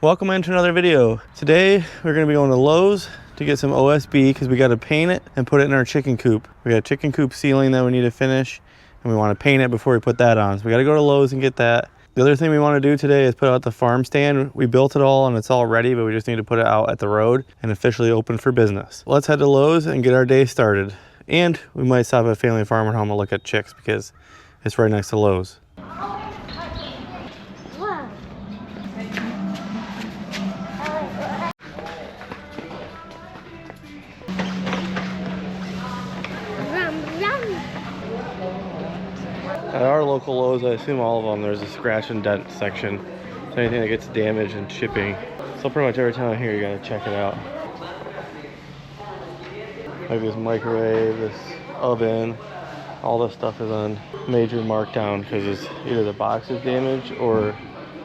Welcome into another video. Today we're going to be going to Lowe's to get some OSB because we got to paint it and put it in our chicken coop. We got a chicken coop ceiling that we need to finish and we want to paint it before we put that on. So we got to go to Lowe's and get that. The other thing we want to do today is put out the farm stand. We built it all and it's all ready, but we just need to put it out at the road and officially open for business. Let's head to Lowe's and get our day started. And we might stop at Family Farm and Home and look at chicks because it's right next to Lowe's. At our local Lowe's, I assume all of them, there's a scratch and dent section. So anything that gets damaged in shipping. So pretty much every time I'm here, you gotta check it out. Like this microwave, this oven, all this stuff is on major markdown because it's either the box is damaged or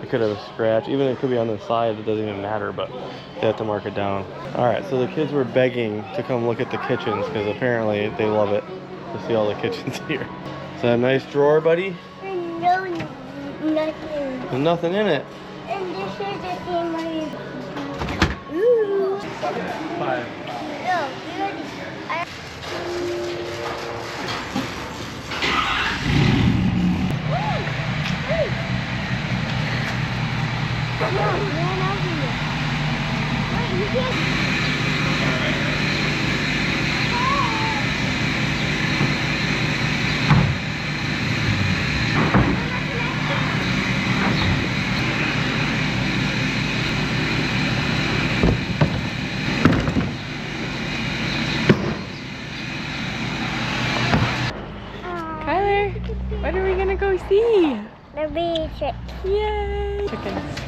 it could have a scratch. Even it could be on the side, it doesn't even matter, but they have to mark it down. All right, so the kids were begging to come look at the kitchens because apparently they love it to see all the kitchens here. Is that a nice drawer, buddy? No, nothing. There's nothing in it. And this is the same way. Ooh. 5. No, you already. No, man, over here. Wait, you can't. What are we gonna go see? The baby chick. Yay! Chickens.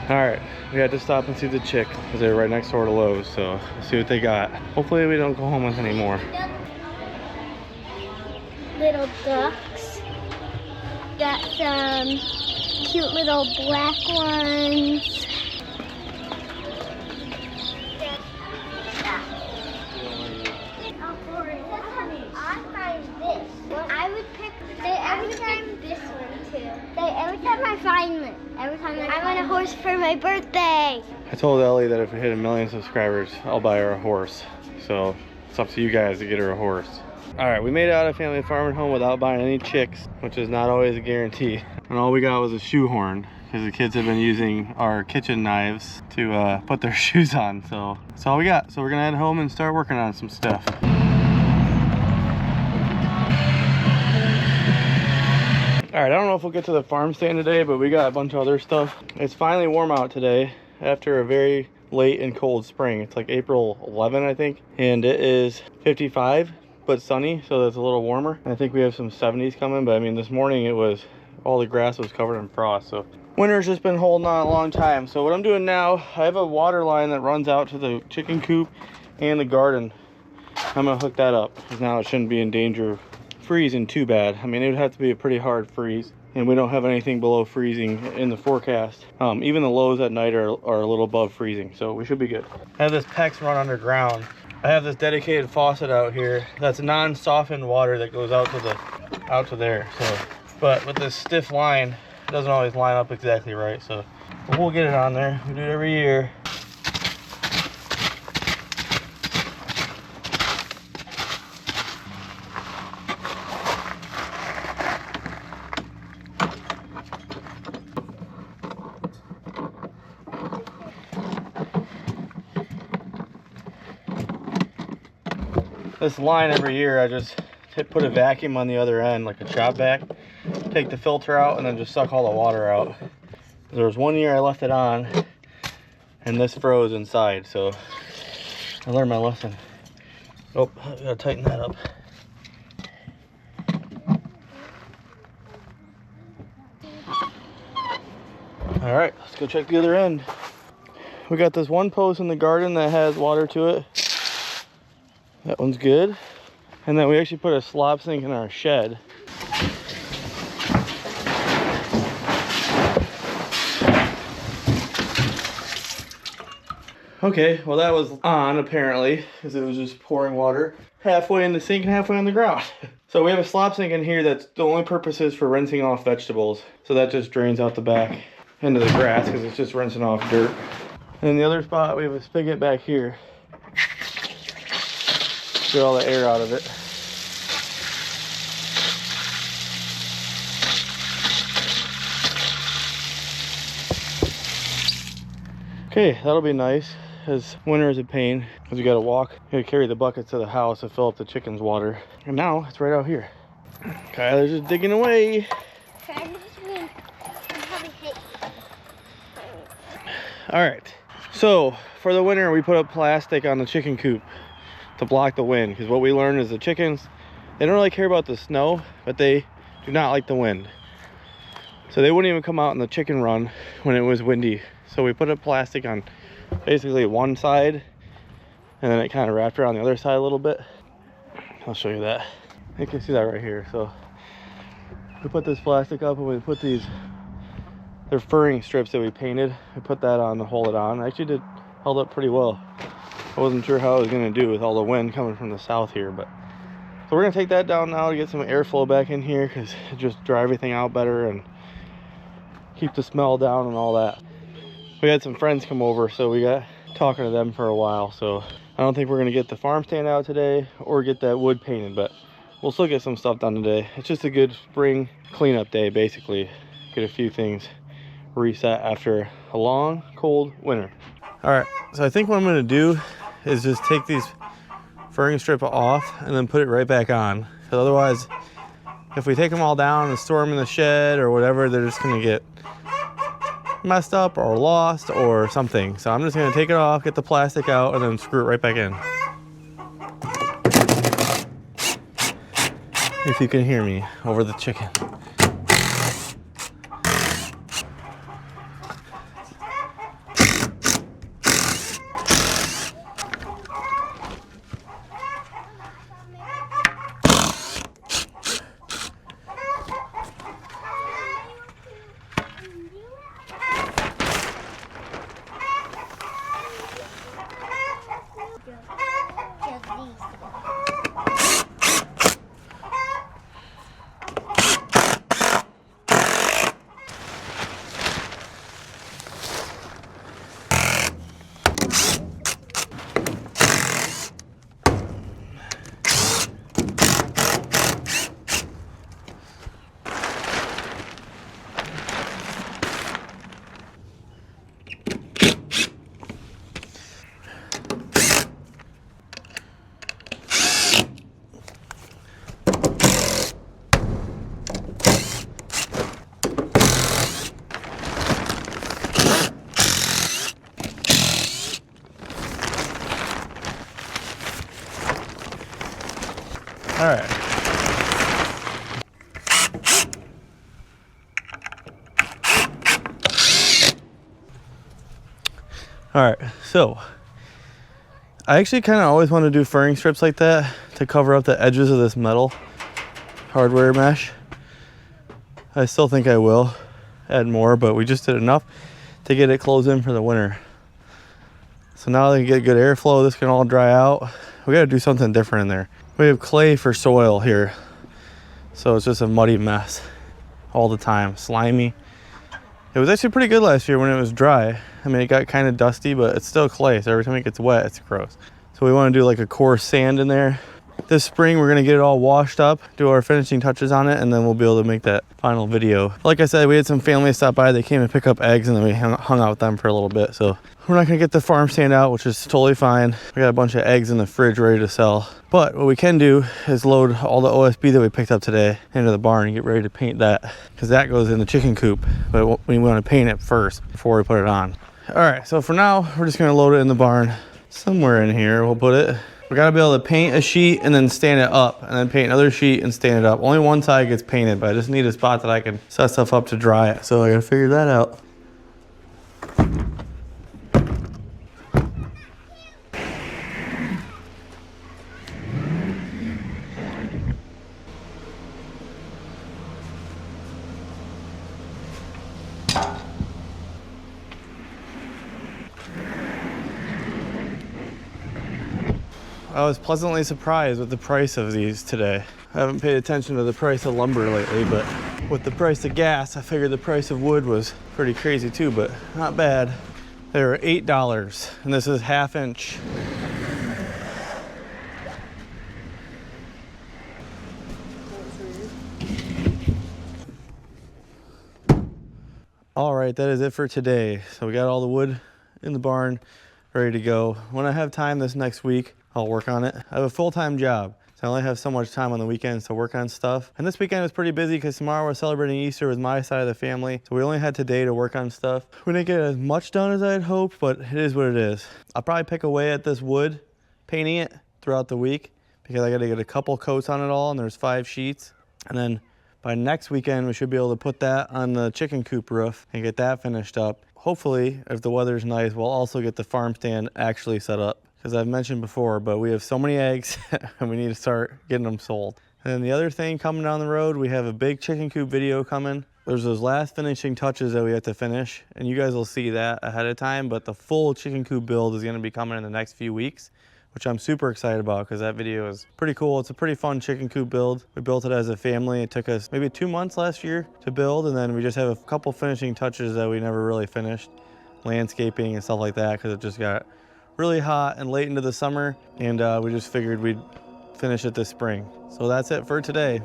Alright, we had to stop and see the chick because they're right next door to Lowe's, so let's see what they got. Hopefully we don't go home with any more. Little ducks. Got some cute little black ones. I would pick every time this one too. Every time I find it, I want a horse for my birthday. I told Ellie that if we hit 1 million subscribers, I'll buy her a horse. So it's up to you guys to get her a horse. Alright, we made it out of Family Farm and Home without buying any chicks, which is not always a guarantee. And all we got was a shoehorn because the kids have been using our kitchen knives to put their shoes on. So that's all we got. So we're gonna head home and start working on some stuff. Alright, I don't know if we'll get to the farm stand today, but we got a bunch of other stuff. It's finally warm out today after a very late and cold spring. It's like April 11, I think. And it is 55, but sunny, so that's a little warmer. I think we have some 70s coming, but I mean, this morning it was, all the grass was covered in frost, so winter's just been holding on a long time. So what I'm doing now, I have a water line that runs out to the chicken coop and the garden. I'm gonna hook that up, because now it shouldn't be in danger of freezing too bad. I mean, it would have to be a pretty hard freeze, and we don't have anything below freezing in the forecast. Even the lows at night are a little above freezing, so we should be good. I have this PEX run underground. I have this dedicated faucet out here that's non-softened water that goes out to there. So, but with this stiff line, it doesn't always line up exactly right. So we'll get it on there. We do it every year. This line every year, I just put a vacuum on the other end, like a chop vac, take the filter out, and then just suck all the water out. There was one year I left it on, and this froze inside, so I learned my lesson. Oh, I gotta tighten that up. All right, let's go check the other end. We got this one post in the garden that has water to it. That one's good. And then we actually put a slop sink in our shed. Okay, well that was on apparently, because it was just pouring water halfway in the sink and halfway on the ground. So we have a slop sink in here that's the only purpose is for rinsing off vegetables. So that just drains out the back. into the grass because it's just rinsing off dirt. And in the other spot, we have a spigot back here. Get all the air out of it. Okay, that'll be nice, as winter is a pain, because you gotta walk, you gotta carry the buckets to the house to fill up the chicken's water. And now it's right out here. Kyler's just digging away. All right, so for the winter, we put up plastic on the chicken coop to block the wind, because what we learned is the chickens, they don't really care about the snow, but they do not like the wind. So they wouldn't even come out in the chicken run when it was windy. So we put up plastic on basically one side, and then it kind of wrapped around the other side a little bit. I'll show you that. You can see that right here. So we put this plastic up, and we put these, they're furring strips that we painted. We put that on to hold it on. Actually held up pretty well. I wasn't sure how I was gonna do with all the wind coming from the south here, but so we're gonna take that down now to get some airflow back in here, because it just dry everything out better and keep the smell down and all that. We had some friends come over, so we got talking to them for a while. So I don't think we're gonna get the farm stand out today or get that wood painted, but we'll still get some stuff done today. It's just a good spring cleanup day, basically. Get a few things reset after a long, cold winter. All right, so I think what I'm gonna do is just take these furring strip off and then put it right back on. Because otherwise, if we take them all down and store them in the shed or whatever, they're just gonna get messed up or lost or something. So I'm just gonna take it off, get the plastic out, and then screw it right back in. If you can hear me over the chicken. All right. All right, so I actually kind of always want to do furring strips like that to cover up the edges of this metal hardware mesh. I still think I will add more, but we just did enough to get it closed in for the winter. So now they get good airflow, this can all dry out. We got to do something different in there. We have clay for soil here, so it's just a muddy mess all the time, slimy. It was actually pretty good last year when it was dry. I mean, it got kind of dusty, but it's still clay, so every time it gets wet, it's gross. So we want to do like a coarse sand in there. This spring, we're going to get it all washed up, do our finishing touches on it, and then we'll be able to make that final video. Like I said, we had some family stop by. They came and pick up eggs, and then we hung out with them for a little bit. So we're not going to get the farm stand out, which is totally fine. We got a bunch of eggs in the fridge ready to sell. But what we can do is load all the OSB that we picked up today into the barn and get ready to paint that, because that goes in the chicken coop. But we want to paint it first before we put it on. All right, so for now, we're just going to load it in the barn. Somewhere in here, we'll put it. We gotta be able to paint a sheet and then stand it up, and then paint another sheet and stand it up. Only one side gets painted, but I just need a spot that I can set stuff up to dry it. So I gotta figure that out. I was pleasantly surprised with the price of these today. I haven't paid attention to the price of lumber lately, but With the price of gas, I figured the price of wood was pretty crazy too, but not bad. They were $8, and this is 1/2 inch. All right, that is it for today. So we got all the wood in the barn, ready to go. When I have time this next week, I'll work on it. I have a full-time job, so I only have so much time on the weekends to work on stuff. And this weekend was pretty busy because tomorrow we're celebrating Easter with my side of the family. So we only had today to work on stuff. We didn't get as much done as I had hoped, but it is what it is. I'll probably pick away at this wood, painting it throughout the week because I gotta get a couple coats on it all, and there's 5 sheets. And then by next weekend, we should be able to put that on the chicken coop roof and get that finished up. Hopefully, if the weather's nice, we'll also get the farm stand actually set up. Because I've mentioned before, but we have so many eggs and we need to start getting them sold. And then the other thing coming down the road, we have a big chicken coop video coming. There's those last finishing touches that we have to finish, and you guys will see that ahead of time, but the full chicken coop build is gonna be coming in the next few weeks, which I'm super excited about because that video is pretty cool. It's a pretty fun chicken coop build. We built it as a family. It took us maybe 2 months last year to build, and then we just have a couple finishing touches that we never really finished, landscaping and stuff like that, because it just got really hot and late into the summer, and we just figured we'd finish it this spring. So that's it for today.